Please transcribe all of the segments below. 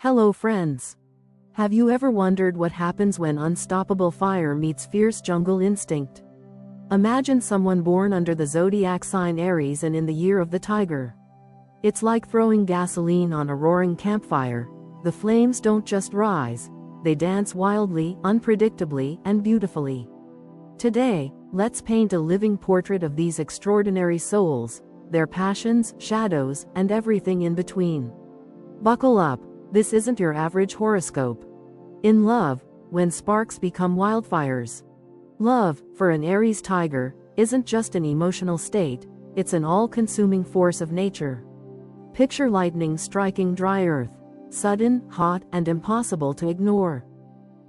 Hello friends. Have you ever wondered what happens when unstoppable fire meets fierce jungle instinct? Imagine someone born under the zodiac sign Aries and in the year of the tiger. It's like throwing gasoline on a roaring campfire. The flames don't just rise, they dance wildly, unpredictably, and beautifully. Today, let's paint a living portrait of these extraordinary souls, their passions, shadows, and everything in between. Buckle up. This isn't your average horoscope. In love, when sparks become wildfires. Love, for an Aries Tiger, isn't just an emotional state, it's an all-consuming force of nature. Picture lightning striking dry earth, sudden, hot, and impossible to ignore.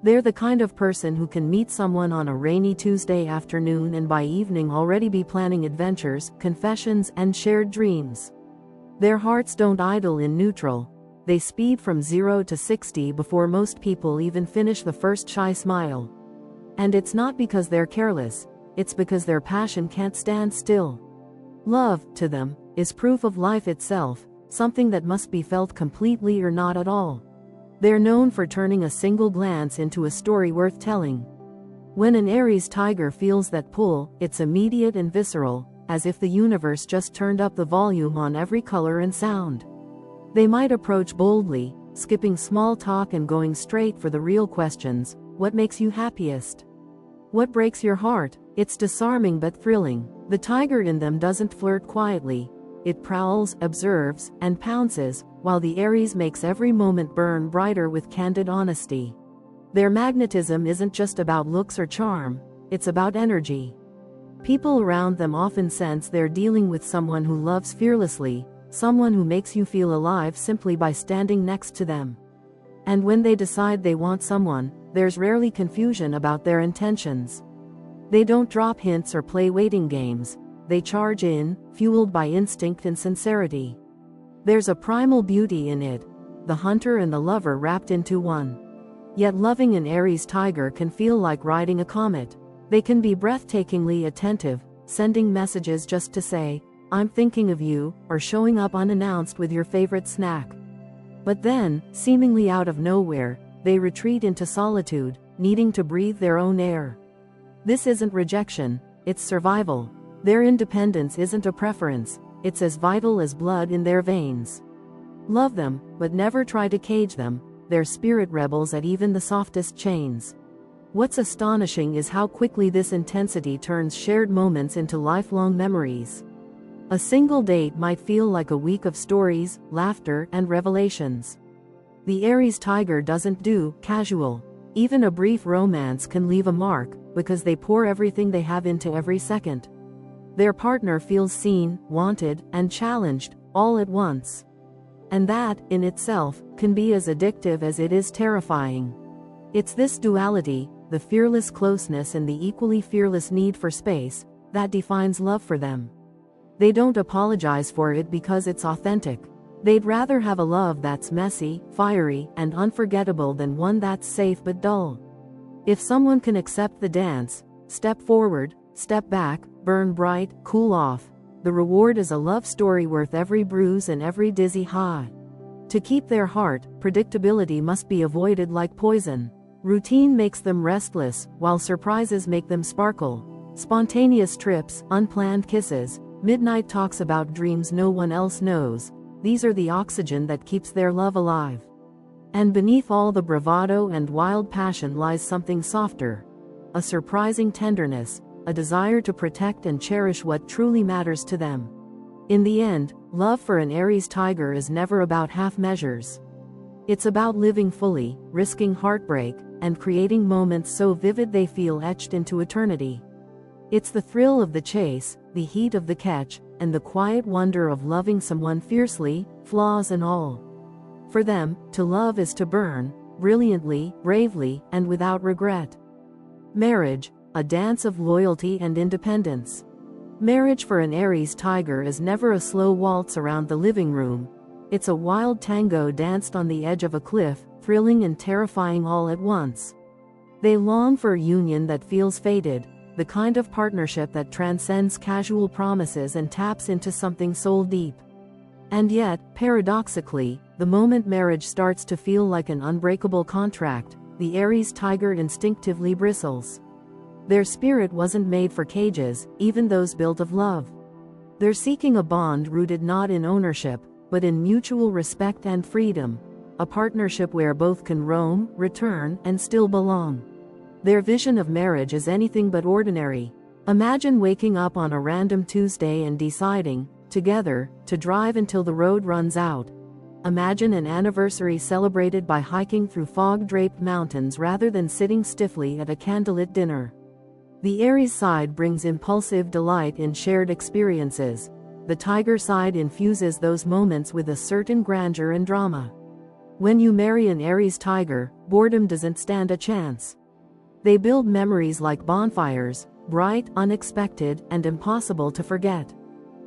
They're the kind of person who can meet someone on a rainy Tuesday afternoon and by evening already be planning adventures, confessions, and shared dreams. Their hearts don't idle in neutral. They speed from 0 to 60 before most people even finish the first shy smile. And it's not because they're careless, it's because their passion can't stand still. Love, to them, is proof of life itself, something that must be felt completely or not at all. They're known for turning a single glance into a story worth telling. When an Aries Tiger feels that pull, it's immediate and visceral, as if the universe just turned up the volume on every color and sound. They might approach boldly, skipping small talk and going straight for the real questions. What makes you happiest? What breaks your heart? It's disarming but thrilling. The tiger in them doesn't flirt quietly. It prowls, observes, and pounces, while the Aries makes every moment burn brighter with candid honesty. Their magnetism isn't just about looks or charm, it's about energy. People around them often sense they're dealing with someone who loves fearlessly, someone who makes you feel alive simply by standing next to them. And when they decide they want someone, there's rarely confusion about their intentions. They don't drop hints or play waiting games, they charge in, fueled by instinct and sincerity. There's a primal beauty in it, the hunter and the lover wrapped into one. Yet loving an Aries Tiger can feel like riding a comet. They can be breathtakingly attentive, sending messages just to say, "I'm thinking of you," or showing up unannounced with your favorite snack. But then, seemingly out of nowhere, they retreat into solitude, needing to breathe their own air. This isn't rejection, it's survival. Their independence isn't a preference, it's as vital as blood in their veins. Love them, but never try to cage them. They're spirit rebels at even the softest chains. What's astonishing is how quickly this intensity turns shared moments into lifelong memories. A single date might feel like a week of stories, laughter, and revelations. The Aries Tiger doesn't do casual. Even a brief romance can leave a mark, because they pour everything they have into every second. Their partner feels seen, wanted, and challenged, all at once. And that, in itself, can be as addictive as it is terrifying. It's this duality, the fearless closeness and the equally fearless need for space, that defines love for them. They don't apologize for it because it's authentic. They'd rather have a love that's messy, fiery, and unforgettable than one that's safe but dull. If someone can accept the dance, step forward, step back, burn bright, cool off, the reward is a love story worth every bruise and every dizzy high. To keep their heart, predictability must be avoided like poison. Routine makes them restless, while surprises make them sparkle. Spontaneous trips, unplanned kisses, midnight talks about dreams no one else knows, these are the oxygen that keeps their love alive. And beneath all the bravado and wild passion lies something softer. A surprising tenderness, a desire to protect and cherish what truly matters to them. In the end, love for an Aries Tiger is never about half measures. It's about living fully, risking heartbreak, and creating moments so vivid they feel etched into eternity. It's the thrill of the chase, the heat of the catch, and the quiet wonder of loving someone fiercely, flaws and all. For them, to love is to burn, brilliantly, bravely, and without regret. Marriage, a dance of loyalty and independence. Marriage for an Aries Tiger is never a slow waltz around the living room. It's a wild tango danced on the edge of a cliff, thrilling and terrifying all at once. They long for a union that feels fated, the kind of partnership that transcends casual promises and taps into something soul deep. And yet, paradoxically, The moment marriage starts to feel like an unbreakable contract, the Aries Tiger instinctively bristles. Their spirit wasn't made for cages, even those built of love. They're seeking a bond rooted not in ownership, but in mutual respect and freedom, a partnership where both can roam, return, and still belong. Their vision of marriage is anything but ordinary. Imagine waking up on a random Tuesday and deciding, together, to drive until the road runs out. Imagine an anniversary celebrated by hiking through fog-draped mountains rather than sitting stiffly at a candlelit dinner. The Aries side brings impulsive delight in shared experiences. The Tiger side infuses those moments with a certain grandeur and drama. When you marry an Aries Tiger, boredom doesn't stand a chance. They build memories like bonfires, bright, unexpected, and impossible to forget.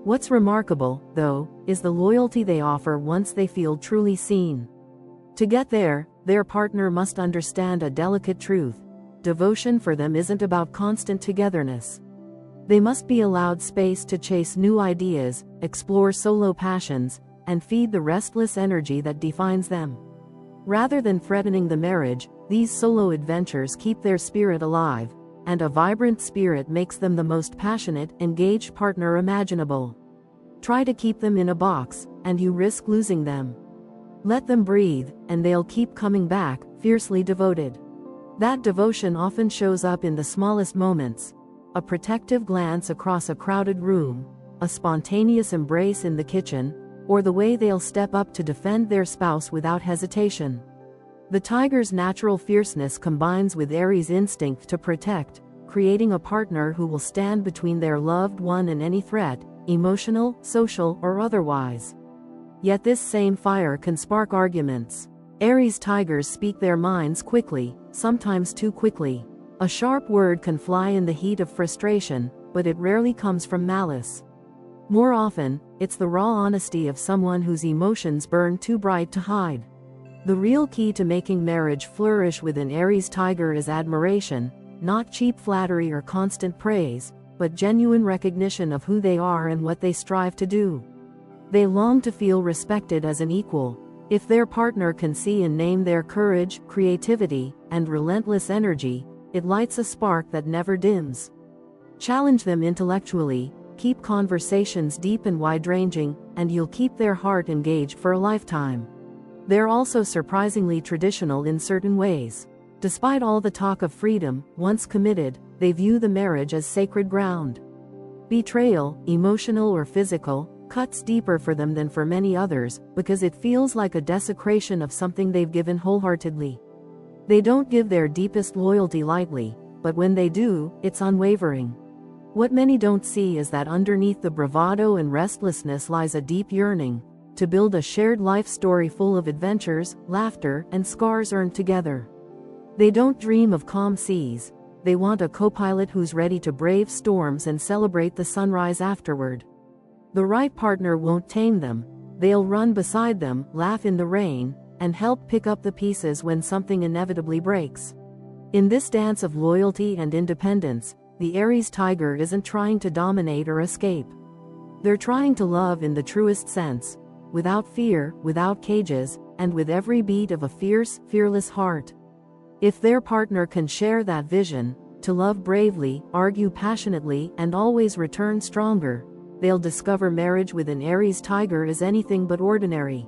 What's remarkable, though, is the loyalty they offer once they feel truly seen. To get there, their partner must understand a delicate truth. Devotion for them isn't about constant togetherness. They must be allowed space to chase new ideas, explore solo passions, and feed the restless energy that defines them. Rather than threatening the marriage, these solo adventures keep their spirit alive, and a vibrant spirit makes them the most passionate, engaged partner imaginable. Try to keep them in a box, and you risk losing them. Let them breathe, and they'll keep coming back, fiercely devoted. That devotion often shows up in the smallest moments: a protective glance across a crowded room, a spontaneous embrace in the kitchen, or the way they'll step up to defend their spouse without hesitation. The Tiger's natural fierceness combines with Aries' instinct to protect, creating a partner who will stand between their loved one and any threat, emotional, social, or otherwise. Yet this same fire can spark arguments. Aries Tigers speak their minds quickly, sometimes too quickly. A sharp word can fly in the heat of frustration, but it rarely comes from malice. More often, it's the raw honesty of someone whose emotions burn too bright to hide. The real key to making marriage flourish with an Aries Tiger is admiration, not cheap flattery or constant praise, but genuine recognition of who they are and what they strive to do. They long to feel respected as an equal. If their partner can see and name their courage, creativity, and relentless energy, it lights a spark that never dims. Challenge them intellectually, keep conversations deep and wide-ranging, and you'll keep their heart engaged for a lifetime. They're also surprisingly traditional in certain ways. Despite all the talk of freedom, once committed, they view the marriage as sacred ground. Betrayal, emotional or physical, cuts deeper for them than for many others, because it feels like a desecration of something they've given wholeheartedly. They don't give their deepest loyalty lightly, but when they do, it's unwavering. What many don't see is that underneath the bravado and restlessness lies a deep yearning to build a shared life story full of adventures, laughter, and scars earned together. They don't dream of calm seas. They want a co-pilot who's ready to brave storms and celebrate the sunrise afterward. The right partner won't tame them. They'll run beside them, laugh in the rain, and help pick up the pieces when something inevitably breaks. In this dance of loyalty and independence, the Aries Tiger isn't trying to dominate or escape. They're trying to love in the truest sense, without fear, without cages, and with every beat of a fierce, fearless heart. If their partner can share that vision, to love bravely, argue passionately, and always return stronger, they'll discover marriage with an Aries Tiger is anything but ordinary.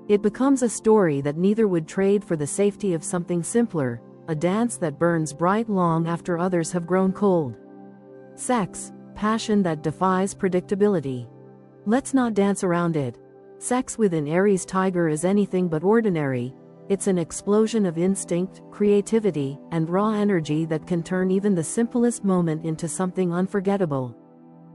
It becomes a story that neither would trade for the safety of something simpler, a dance that burns bright long after others have grown cold. Sex, passion that defies predictability. Let's not dance around it. Sex with an Aries Tiger is anything but ordinary. It's an explosion of instinct, creativity, and raw energy that can turn even the simplest moment into something unforgettable.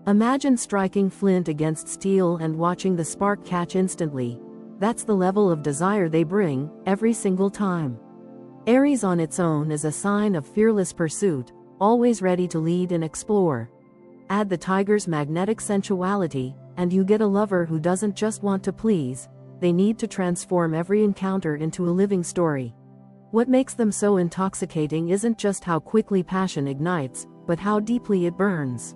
Imagine striking flint against steel and watching the spark catch instantly. That's the level of desire they bring, every single time. Aries on its own is a sign of fearless pursuit, always ready to lead and explore. Add the Tiger's magnetic sensuality, and you get a lover who doesn't just want to please, they need to transform every encounter into a living story. What makes them so intoxicating isn't just how quickly passion ignites, but how deeply it burns.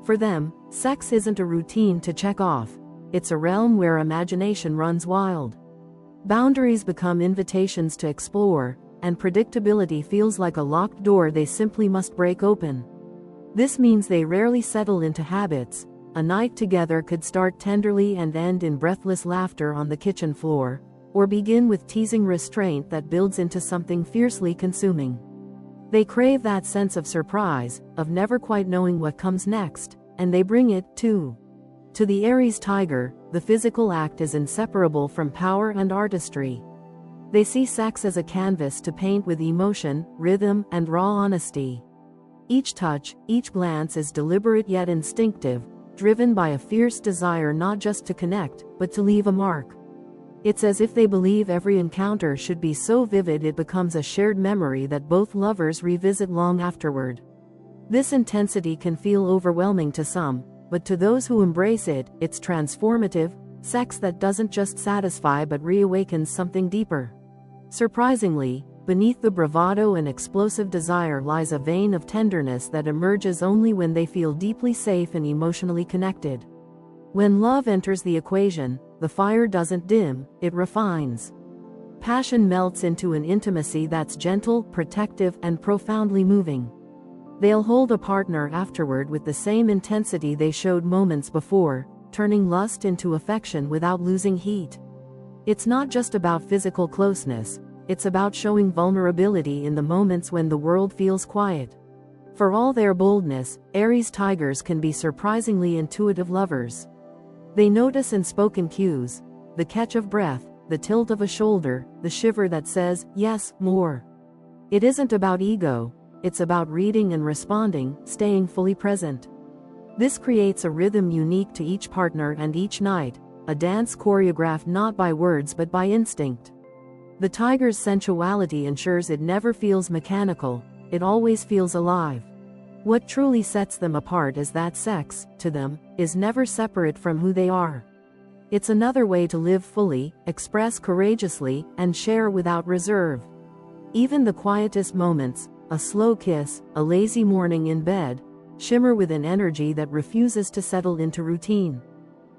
For them, sex isn't a routine to check off. It's a realm where imagination runs wild. Boundaries become invitations to explore, and predictability feels like a locked door they simply must break open. This means they rarely settle into habits. A night together could start tenderly and end in breathless laughter on the kitchen floor, or begin with teasing restraint that builds into something fiercely consuming. They crave that sense of surprise, of never quite knowing what comes next, and they bring it, too. To the Aries Tiger, the physical act is inseparable from power and artistry. They see sex as a canvas to paint with emotion, rhythm, and raw honesty. Each touch, each glance is deliberate yet instinctive, driven by a fierce desire not just to connect, but to leave a mark. It's as if they believe every encounter should be so vivid it becomes a shared memory that both lovers revisit long afterward. This intensity can feel overwhelming to some, but to those who embrace it, it's transformative, sex that doesn't just satisfy but reawakens something deeper. Surprisingly, beneath the bravado and explosive desire lies a vein of tenderness that emerges only when they feel deeply safe and emotionally connected. When love enters the equation, the fire doesn't dim, it refines. Passion melts into an intimacy that's gentle, protective, and profoundly moving. They'll hold a partner afterward with the same intensity they showed moments before, turning lust into affection without losing heat. It's not just about physical closeness, it's about showing vulnerability in the moments when the world feels quiet. For all their boldness, Aries Tigers can be surprisingly intuitive lovers. They notice unspoken cues, the catch of breath, the tilt of a shoulder, the shiver that says, yes, more. It isn't about ego, it's about reading and responding, staying fully present. This creates a rhythm unique to each partner and each night, a dance choreographed not by words but by instinct. The tiger's sensuality ensures it never feels mechanical, it always feels alive. What truly sets them apart is that sex, to them, is never separate from who they are. It's another way to live fully, express courageously, and share without reserve. Even the quietest moments, a slow kiss, a lazy morning in bed, shimmer with an energy that refuses to settle into routine.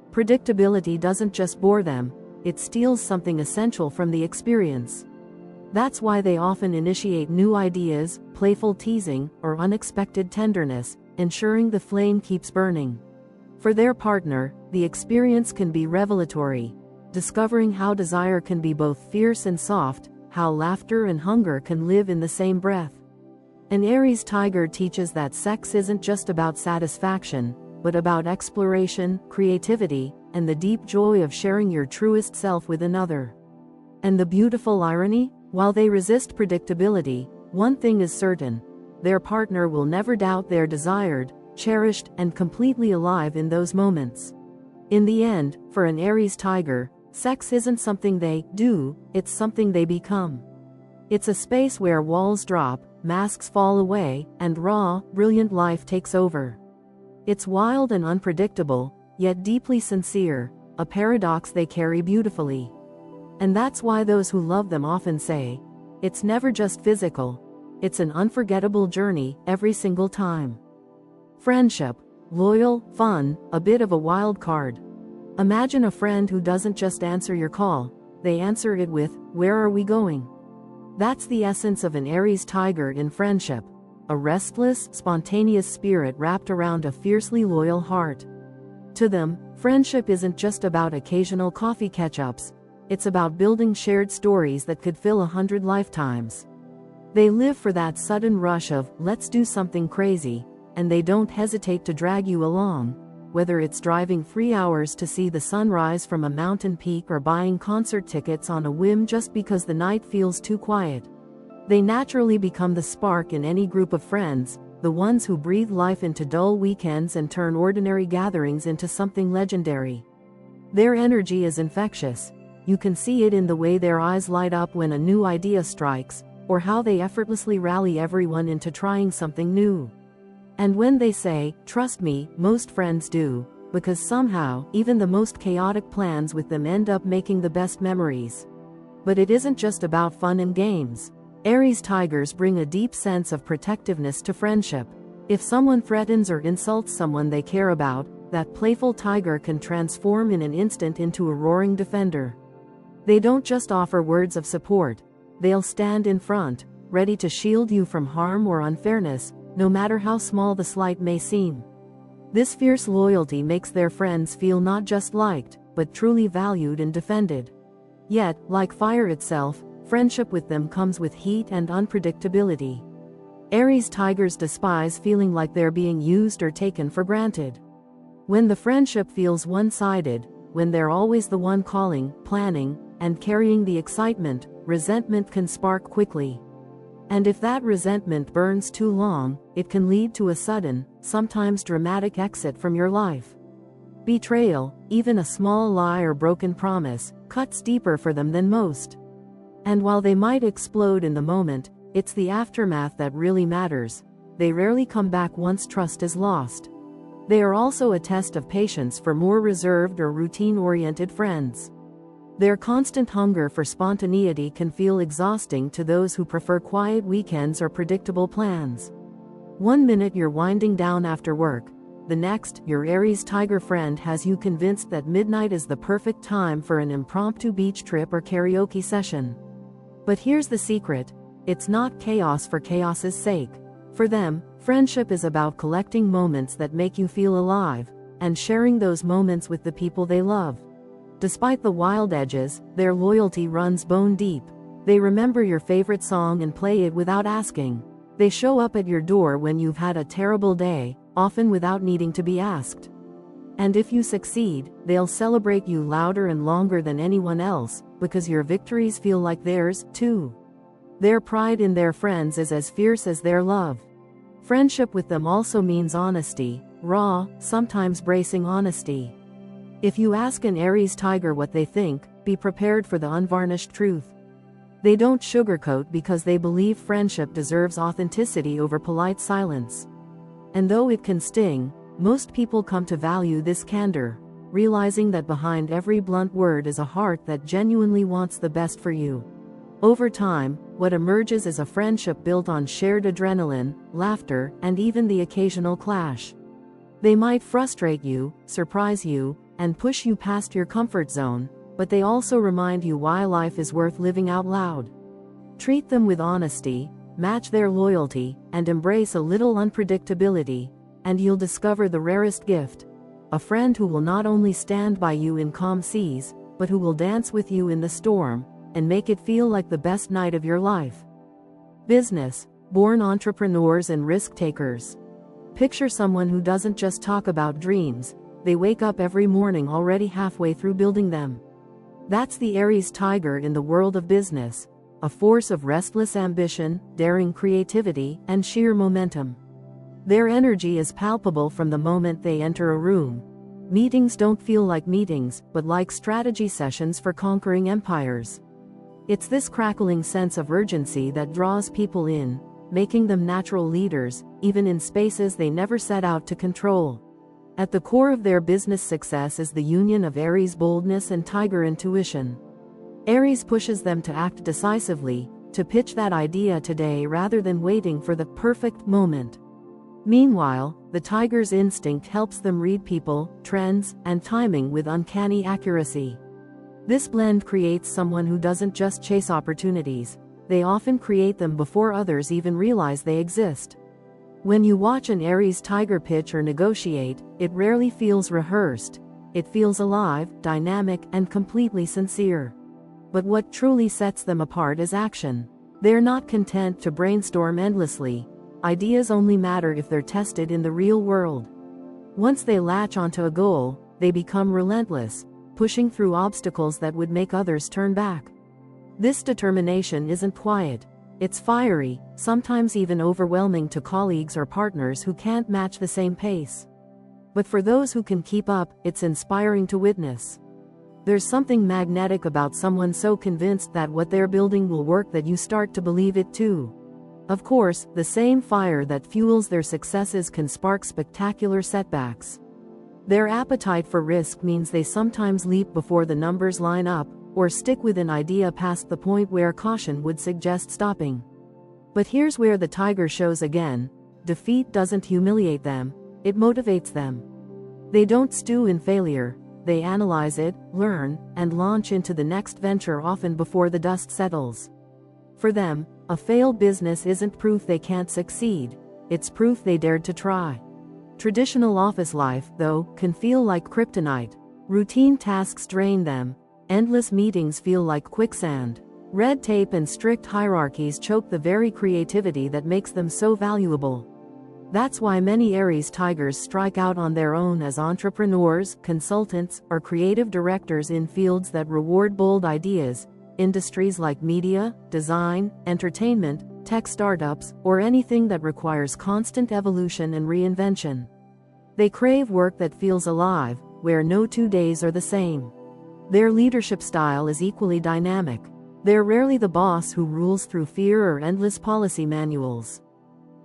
Predictability doesn't just bore them, it steals something essential from the experience. That's why they often initiate new ideas, playful teasing, or unexpected tenderness, ensuring the flame keeps burning. For their partner, the experience can be revelatory, discovering how desire can be both fierce and soft, how laughter and hunger can live in the same breath. An Aries Tiger teaches that sex isn't just about satisfaction, but about exploration, creativity, and the deep joy of sharing your truest self with another. And the beautiful irony? While they resist predictability, one thing is certain: their partner will never doubt they're desired, cherished, and completely alive in those moments. In the end, for an Aries Tiger, sex isn't something they do, it's something they become. It's a space where walls drop, masks fall away, and raw, brilliant life takes over. It's wild and unpredictable, yet deeply sincere, a paradox they carry beautifully. And that's why those who love them often say, it's never just physical, it's an unforgettable journey, every single time. Friendship, loyal, fun, a bit of a wild card. Imagine a friend who doesn't just answer your call, they answer it with, where are we going? That's the essence of an Aries Tiger in friendship, a restless, spontaneous spirit wrapped around a fiercely loyal heart. To them, friendship isn't just about occasional coffee catch-ups, it's about building shared stories that could fill 100 lifetimes. They live for that sudden rush of, let's do something crazy, and they don't hesitate to drag you along, whether it's driving 3 hours to see the sunrise from a mountain peak or buying concert tickets on a whim just because the night feels too quiet. They naturally become the spark in any group of friends, the ones who breathe life into dull weekends and turn ordinary gatherings into something legendary. Their energy is infectious. You can see it in the way their eyes light up when a new idea strikes, or how they effortlessly rally everyone into trying something new. And when they say, trust me, most friends do, because somehow, even the most chaotic plans with them end up making the best memories. But it isn't just about fun and games. Aries Tigers bring a deep sense of protectiveness to friendship. If someone threatens or insults someone they care about, that playful tiger can transform in an instant into a roaring defender. They don't just offer words of support, they'll stand in front, ready to shield you from harm or unfairness, no matter how small the slight may seem. This fierce loyalty makes their friends feel not just liked, but truly valued and defended. Yet, like fire itself, friendship with them comes with heat and unpredictability. Aries Tigers despise feeling like they're being used or taken for granted. When the friendship feels one-sided, when they're always the one calling, planning, and carrying the excitement, resentment can spark quickly. And if that resentment burns too long, it can lead to a sudden, sometimes dramatic exit from your life. Betrayal, even a small lie or broken promise, cuts deeper for them than most. And while they might explode in the moment, it's the aftermath that really matters. They rarely come back once trust is lost. They are also a test of patience for more reserved or routine-oriented friends. Their constant hunger for spontaneity can feel exhausting to those who prefer quiet weekends or predictable plans. One minute you're winding down after work, the next, your Aries Tiger friend has you convinced that midnight is the perfect time for an impromptu beach trip or karaoke session. But here's the secret: it's not chaos for chaos's sake. For them, friendship is about collecting moments that make you feel alive, and sharing those moments with the people they love. Despite the wild edges, their loyalty runs bone deep. They remember your favorite song and play it without asking. They show up at your door when you've had a terrible day, often without needing to be asked. And if you succeed, they'll celebrate you louder and longer than anyone else, because your victories feel like theirs, too. Their pride in their friends is as fierce as their love. Friendship with them also means honesty, raw, sometimes bracing honesty. If you ask an Aries Tiger what they think, be prepared for the unvarnished truth. They don't sugarcoat because they believe friendship deserves authenticity over polite silence. And though it can sting, most people come to value this candor, realizing that behind every blunt word is a heart that genuinely wants the best for you. Over time, what emerges is a friendship built on shared adrenaline, laughter, and even the occasional clash. They might frustrate you, surprise you, and push you past your comfort zone, but they also remind you why life is worth living out loud. Treat them with honesty, match their loyalty, and embrace a little unpredictability, and you'll discover the rarest gift: a friend who will not only stand by you in calm seas, but who will dance with you in the storm, and make it feel like the best night of your life. Business, born entrepreneurs and risk takers. Picture someone who doesn't just talk about dreams, they wake up every morning already halfway through building them. That's the Aries Tiger in the world of business, a force of restless ambition, daring creativity, and sheer momentum. Their energy is palpable from the moment they enter a room. Meetings don't feel like meetings, but like strategy sessions for conquering empires. It's this crackling sense of urgency that draws people in, making them natural leaders, even in spaces they never set out to control. At the core of their business success is the union of Aries boldness and Tiger intuition. Aries pushes them to act decisively, to pitch that idea today rather than waiting for the perfect moment. Meanwhile, the Tiger's instinct helps them read people, trends, and timing with uncanny accuracy. This blend creates someone who doesn't just chase opportunities, they often create them before others even realize they exist. When you watch an Aries Tiger pitch or negotiate, it rarely feels rehearsed. It feels alive, dynamic, and completely sincere. But what truly sets them apart is action. They're not content to brainstorm endlessly. Ideas only matter if they're tested in the real world. Once they latch onto a goal, they become relentless, pushing through obstacles that would make others turn back. This determination isn't quiet. It's fiery, sometimes even overwhelming to colleagues or partners who can't match the same pace. But for those who can keep up, it's inspiring to witness. There's something magnetic about someone so convinced that what they're building will work that you start to believe it too. Of course, the same fire that fuels their successes can spark spectacular setbacks. Their appetite for risk means they sometimes leap before the numbers line up, or stick with an idea past the point where caution would suggest stopping. But here's where the Tiger shows again: defeat doesn't humiliate them, it motivates them. They don't stew in failure, they analyze it, learn, and launch into the next venture often before the dust settles. For them, a failed business isn't proof they can't succeed, it's proof they dared to try. Traditional office life, though, can feel like kryptonite. Routine tasks drain them. Endless meetings feel like quicksand. Red tape and strict hierarchies choke the very creativity that makes them so valuable. That's why many Aries Tigers strike out on their own as entrepreneurs, consultants, or creative directors in fields that reward bold ideas, industries like media, design, entertainment, tech startups, or anything that requires constant evolution and reinvention. They crave work that feels alive, where no 2 days are the same. Their leadership style is equally dynamic. They're rarely the boss who rules through fear or endless policy manuals.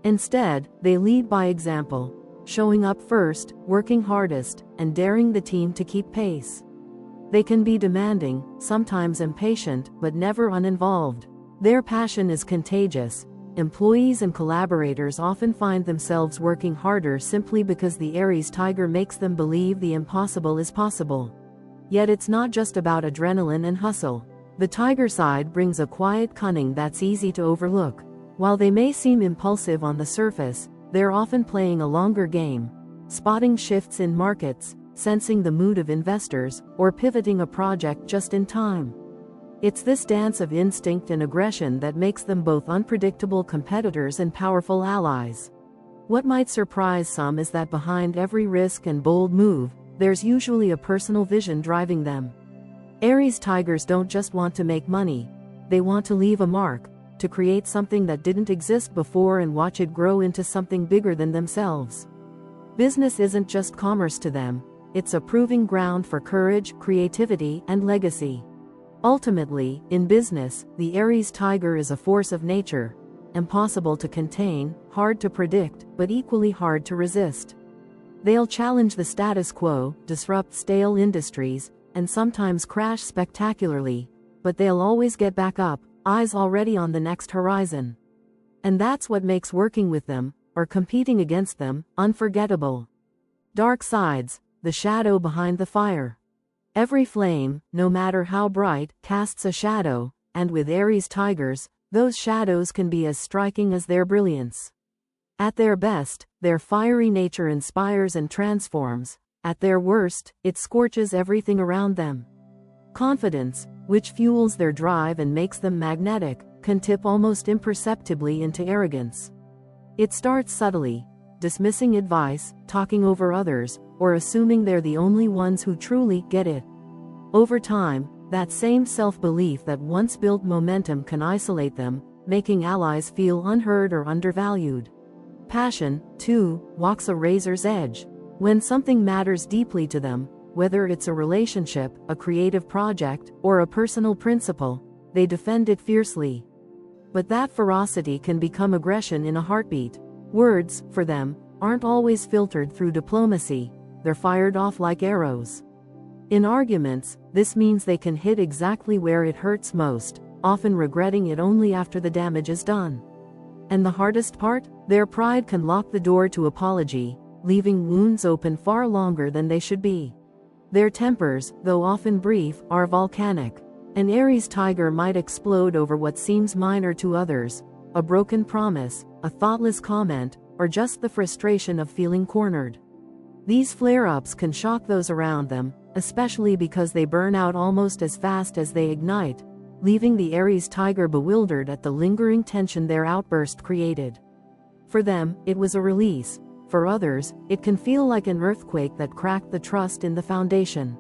Instead, they lead by example, showing up first, working hardest, and daring the team to keep pace. They can be demanding, sometimes impatient, but never uninvolved. Their passion is contagious. Employees and collaborators often find themselves working harder simply because the Aries Tiger makes them believe the impossible is possible. Yet it's not just about adrenaline and hustle. The Tiger side brings a quiet cunning that's easy to overlook. While they may seem impulsive on the surface, they're often playing a longer game, spotting shifts in markets, sensing the mood of investors, or pivoting a project just in time. It's this dance of instinct and aggression that makes them both unpredictable competitors and powerful allies. What might surprise some is that behind every risk and bold move, there's usually a personal vision driving them. Aries Tigers don't just want to make money, they want to leave a mark, to create something that didn't exist before and watch it grow into something bigger than themselves. Business isn't just commerce to them, it's a proving ground for courage, creativity, and legacy. Ultimately, in business, the Aries Tiger is a force of nature, impossible to contain, hard to predict, but equally hard to resist. They'll challenge the status quo, disrupt stale industries, and sometimes crash spectacularly, but they'll always get back up, eyes already on the next horizon. And that's what makes working with them, or competing against them, unforgettable. Dark sides, the shadow behind the fire. Every flame, no matter how bright, casts a shadow, and with Aries Tigers, those shadows can be as striking as their brilliance. At their best, their fiery nature inspires and transforms. At their worst, it scorches everything around them. Confidence, which fuels their drive and makes them magnetic, can tip almost imperceptibly into arrogance. It starts subtly, dismissing advice, talking over others, or assuming they're the only ones who truly get it. Over time, that same self-belief that once built momentum can isolate them, making allies feel unheard or undervalued. Passion, too, walks a razor's edge. When something matters deeply to them, whether it's a relationship, a creative project, or a personal principle, they defend it fiercely. But that ferocity can become aggression in a heartbeat. Words, for them, aren't always filtered through diplomacy, they're fired off like arrows. In arguments, this means they can hit exactly where it hurts most, often regretting it only after the damage is done. And the hardest part? Their pride can lock the door to apology, leaving wounds open far longer than they should be. Their tempers, though often brief, are volcanic. An Aries Tiger might explode over what seems minor to others, a broken promise, a thoughtless comment, or just the frustration of feeling cornered. These flare-ups can shock those around them, especially because they burn out almost as fast as they ignite, leaving the Aries Tiger bewildered at the lingering tension their outburst created. For them, it was a release. For others, it can feel like an earthquake that cracked the trust in the foundation.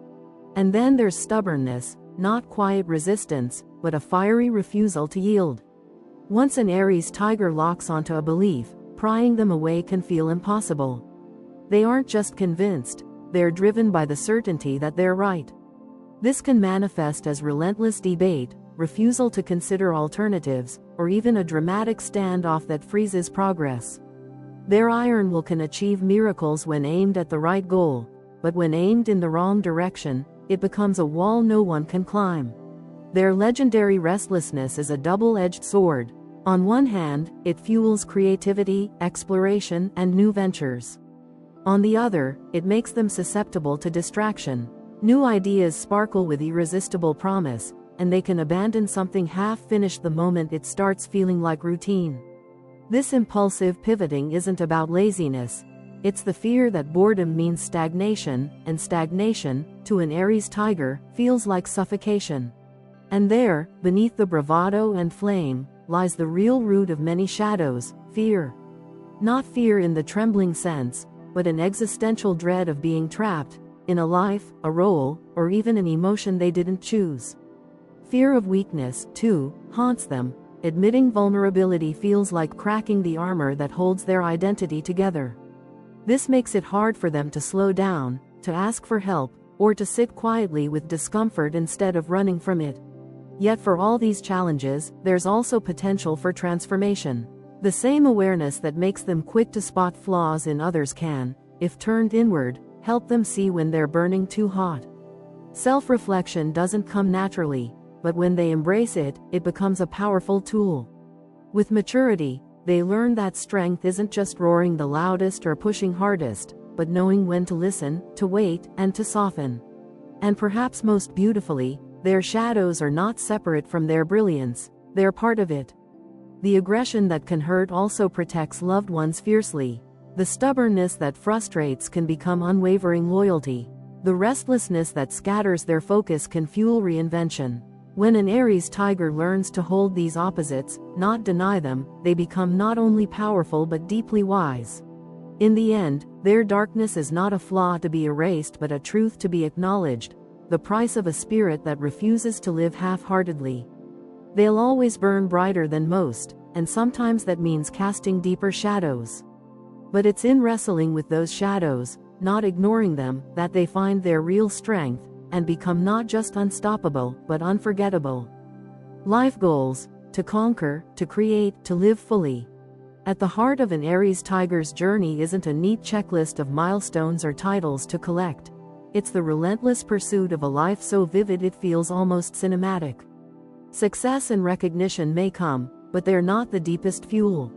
And then there's stubbornness, not quiet resistance, but a fiery refusal to yield. Once an Aries Tiger locks onto a belief, prying them away can feel impossible. They aren't just convinced, they're driven by the certainty that they're right. This can manifest as relentless debate, refusal to consider alternatives, or even a dramatic standoff that freezes progress. Their iron will can achieve miracles when aimed at the right goal, but when aimed in the wrong direction, it becomes a wall no one can climb. Their legendary restlessness is a double-edged sword. On one hand, it fuels creativity, exploration, and new ventures. On the other, it makes them susceptible to distraction. New ideas sparkle with irresistible promise, and they can abandon something half-finished the moment it starts feeling like routine. This impulsive pivoting isn't about laziness. It's the fear that boredom means stagnation, and stagnation, to an Aries Tiger, feels like suffocation. And there, beneath the bravado and flame, lies the real root of many shadows: fear. Not fear in the trembling sense, but an existential dread of being trapped in a life, a role, or even an emotion they didn't choose. Fear of weakness, too, haunts them. Admitting vulnerability feels like cracking the armor that holds their identity together. This makes it hard for them to slow down, to ask for help, or to sit quietly with discomfort instead of running from it. Yet for all these challenges, there's also potential for transformation. The same awareness that makes them quick to spot flaws in others can, if turned inward, help them see when they're burning too hot. Self-reflection doesn't come naturally, but when they embrace it, it becomes a powerful tool. With maturity, they learn that strength isn't just roaring the loudest or pushing hardest, but knowing when to listen, to wait, and to soften. And perhaps most beautifully, their shadows are not separate from their brilliance, they're part of it. The aggression that can hurt also protects loved ones fiercely. The stubbornness that frustrates can become unwavering loyalty. The restlessness that scatters their focus can fuel reinvention. When an Aries Tiger learns to hold these opposites, not deny them, they become not only powerful but deeply wise. In the end, their darkness is not a flaw to be erased but a truth to be acknowledged, the price of a spirit that refuses to live half-heartedly. They'll always burn brighter than most, and sometimes that means casting deeper shadows. But it's in wrestling with those shadows, not ignoring them, that they find their real strength, and become not just unstoppable, but unforgettable. Life goals: to conquer, to create, to live fully. At the heart of an Aries Tiger's journey isn't a neat checklist of milestones or titles to collect. It's the relentless pursuit of a life so vivid it feels almost cinematic. Success and recognition may come, but they're not the deepest fuel.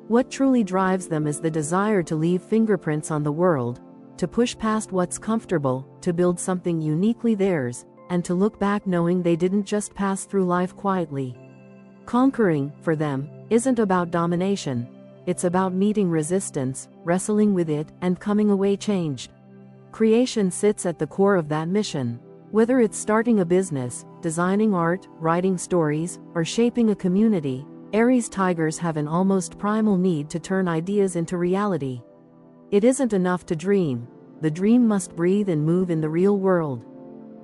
What truly drives them is the desire to leave fingerprints on the world, to push past what's comfortable, to build something uniquely theirs, and to look back knowing they didn't just pass through life quietly. Conquering, for them, isn't about domination. It's about meeting resistance, wrestling with it, and coming away changed. Creation sits at the core of that mission. Whether it's starting a business, designing art, writing stories, or shaping a community, Aries Tigers have an almost primal need to turn ideas into reality. It isn't enough to dream. The dream must breathe and move in the real world.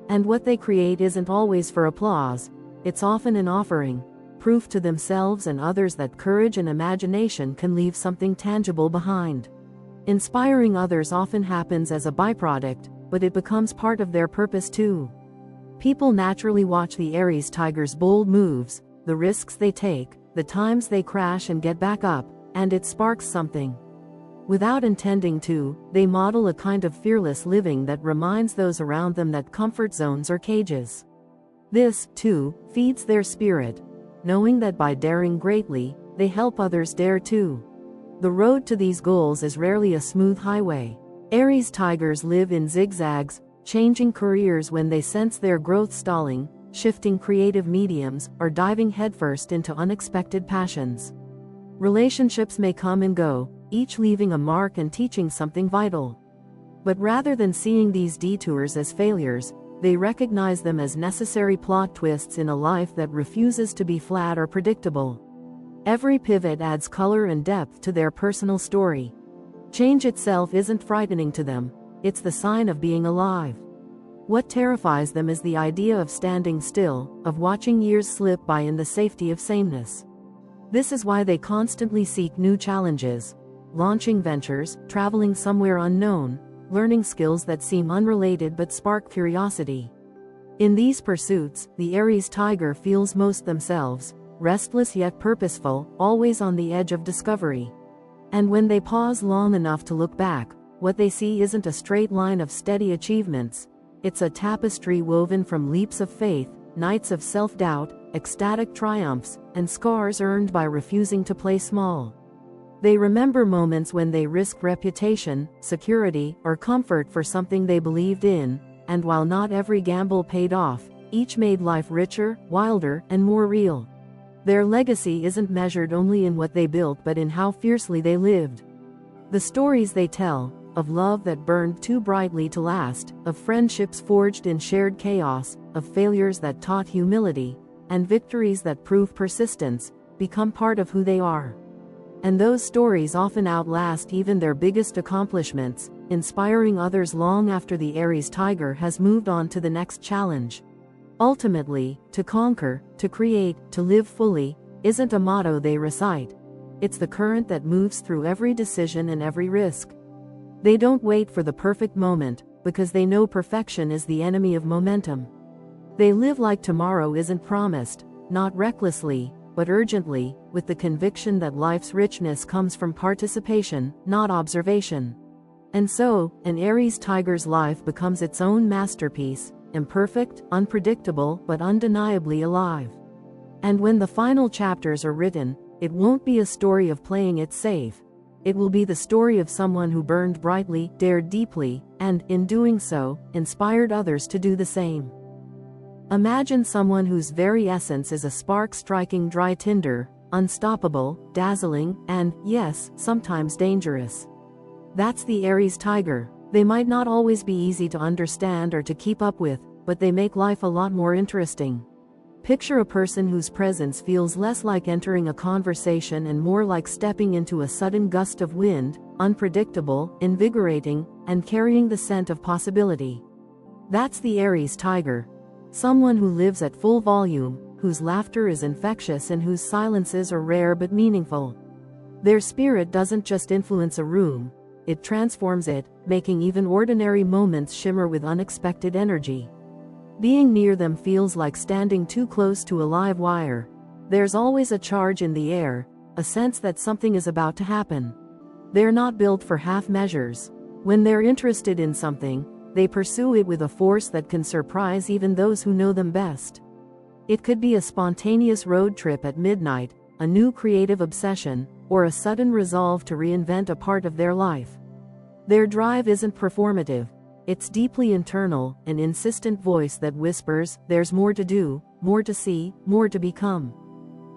And what they create isn't always for applause. It's often an offering, proof to themselves and others that courage and imagination can leave something tangible behind. Inspiring others often happens as a byproduct, but it becomes part of their purpose too. People naturally watch the Aries Tiger's bold moves, the risks they take, the times they crash and get back up, and it sparks something. Without intending to, they model a kind of fearless living that reminds those around them that comfort zones are cages. This, too, feeds their spirit, knowing that by daring greatly, they help others dare too. The road to these goals is rarely a smooth highway. Aries Tigers live in zigzags, changing careers when they sense their growth stalling, shifting creative mediums, or diving headfirst into unexpected passions. Relationships may come and go, each leaving a mark and teaching something vital. But rather than seeing these detours as failures, they recognize them as necessary plot twists in a life that refuses to be flat or predictable. Every pivot adds color and depth to their personal story. Change itself isn't frightening to them, it's the sign of being alive. What terrifies them is the idea of standing still, of watching years slip by in the safety of sameness. This is why they constantly seek new challenges, launching ventures, traveling somewhere unknown, learning skills that seem unrelated but spark curiosity. In these pursuits, the Aries Tiger feels most themselves, restless yet purposeful, always on the edge of discovery. And when they pause long enough to look back, what they see isn't a straight line of steady achievements. It's a tapestry woven from leaps of faith, nights of self-doubt, ecstatic triumphs, and scars earned by refusing to play small. They remember moments when they risked reputation, security, or comfort for something they believed in, and while not every gamble paid off, each made life richer, wilder, and more real. Their legacy isn't measured only in what they built but in how fiercely they lived. The stories they tell, of love that burned too brightly to last, of friendships forged in shared chaos, of failures that taught humility, and victories that prove persistence, become part of who they are. And those stories often outlast even their biggest accomplishments, inspiring others long after the Aries Tiger has moved on to the next challenge. Ultimately, to conquer, to create, to live fully, isn't a motto they recite. It's the current that moves through every decision and every risk. They don't wait for the perfect moment, because they know perfection is the enemy of momentum. They live like tomorrow isn't promised, not recklessly, but urgently, with the conviction that life's richness comes from participation, not observation. And so, an Aries Tiger's life becomes its own masterpiece, imperfect, unpredictable, but undeniably alive. And when the final chapters are written, it won't be a story of playing it safe. It will be the story of someone who burned brightly, dared deeply, and, in doing so, inspired others to do the same. Imagine someone whose very essence is a spark striking dry tinder, unstoppable, dazzling, and, yes, sometimes dangerous. That's the Aries Tiger. They might not always be easy to understand or to keep up with, but they make life a lot more interesting. Picture a person whose presence feels less like entering a conversation and more like stepping into a sudden gust of wind, unpredictable, invigorating, and carrying the scent of possibility. That's the Aries Tiger. Someone who lives at full volume, whose laughter is infectious and whose silences are rare but meaningful. Their spirit doesn't just influence a room, it transforms it, making even ordinary moments shimmer with unexpected energy. Being near them feels like standing too close to a live wire. There's always a charge in the air, a sense that something is about to happen. They're not built for half measures. When they're interested in something, they pursue it with a force that can surprise even those who know them best. It could be a spontaneous road trip at midnight, a new creative obsession, or a sudden resolve to reinvent a part of their life. Their drive isn't performative. It's deeply internal, an insistent voice that whispers, there's more to do, more to see, more to become.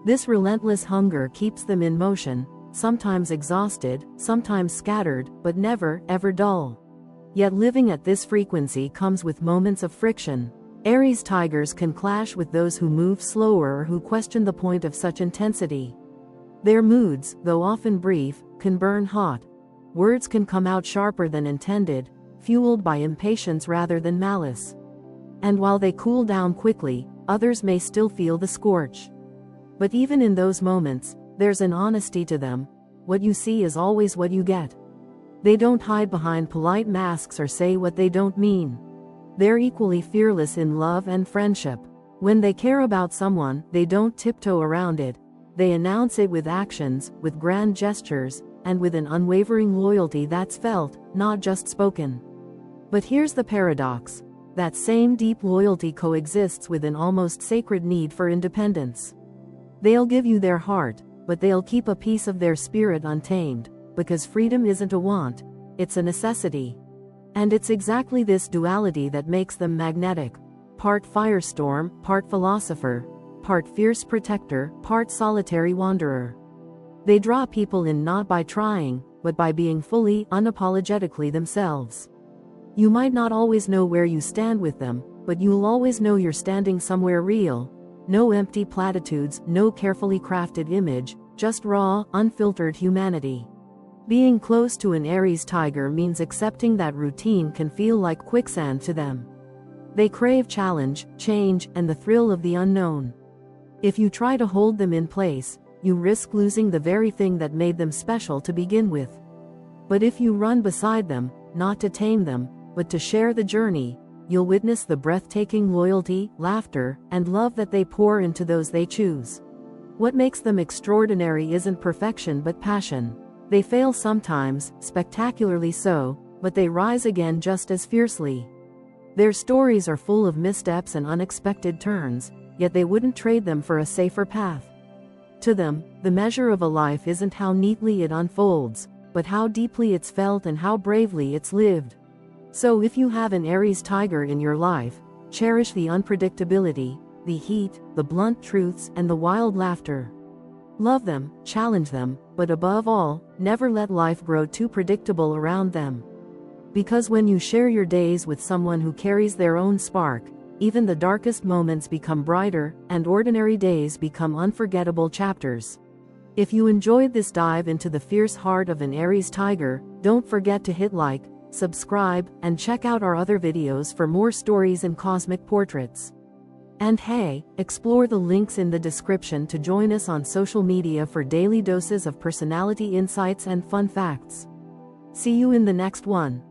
This relentless hunger keeps them in motion, sometimes exhausted, sometimes scattered, but never, ever dull. Yet living at this frequency comes with moments of friction. Aries Tigers can clash with those who move slower or who question the point of such intensity. Their moods, though often brief, can burn hot. Words can come out sharper than intended, fueled by impatience rather than malice. And while they cool down quickly, others may still feel the scorch. But even in those moments, there's an honesty to them. What you see is always what you get. They don't hide behind polite masks or say what they don't mean. They're equally fearless in love and friendship. When they care about someone, they don't tiptoe around it. They announce it with actions, with grand gestures, and with an unwavering loyalty that's felt, not just spoken. But here's the paradox. That same deep loyalty coexists with an almost sacred need for independence. They'll give you their heart, but they'll keep a piece of their spirit untamed, because freedom isn't a want, it's a necessity. And it's exactly this duality that makes them magnetic. Part firestorm, part philosopher, part fierce protector, part solitary wanderer. They draw people in not by trying, but by being fully, unapologetically themselves. You might not always know where you stand with them, but you'll always know you're standing somewhere real. No empty platitudes, no carefully crafted image, just raw, unfiltered humanity. Being close to an Aries Tiger means accepting that routine can feel like quicksand to them. They crave challenge, change, and the thrill of the unknown. If you try to hold them in place, you risk losing the very thing that made them special to begin with. But if you run beside them, not to tame them, but to share the journey, you'll witness the breathtaking loyalty, laughter, and love that they pour into those they choose. What makes them extraordinary isn't perfection but passion. They fail sometimes, spectacularly so, but they rise again just as fiercely. Their stories are full of missteps and unexpected turns, yet they wouldn't trade them for a safer path. To them, the measure of a life isn't how neatly it unfolds, but how deeply it's felt and how bravely it's lived. So if you have an Aries Tiger in your life, cherish the unpredictability, the heat, the blunt truths, and the wild laughter. Love them, challenge them, but above all, never let life grow too predictable around them. Because when you share your days with someone who carries their own spark, even the darkest moments become brighter, and ordinary days become unforgettable chapters. If you enjoyed this dive into the fierce heart of an Aries Tiger, don't forget to hit like, subscribe, and check out our other videos for more stories and cosmic portraits. And hey, explore the links in the description to join us on social media for daily doses of personality insights and fun facts. See you in the next one.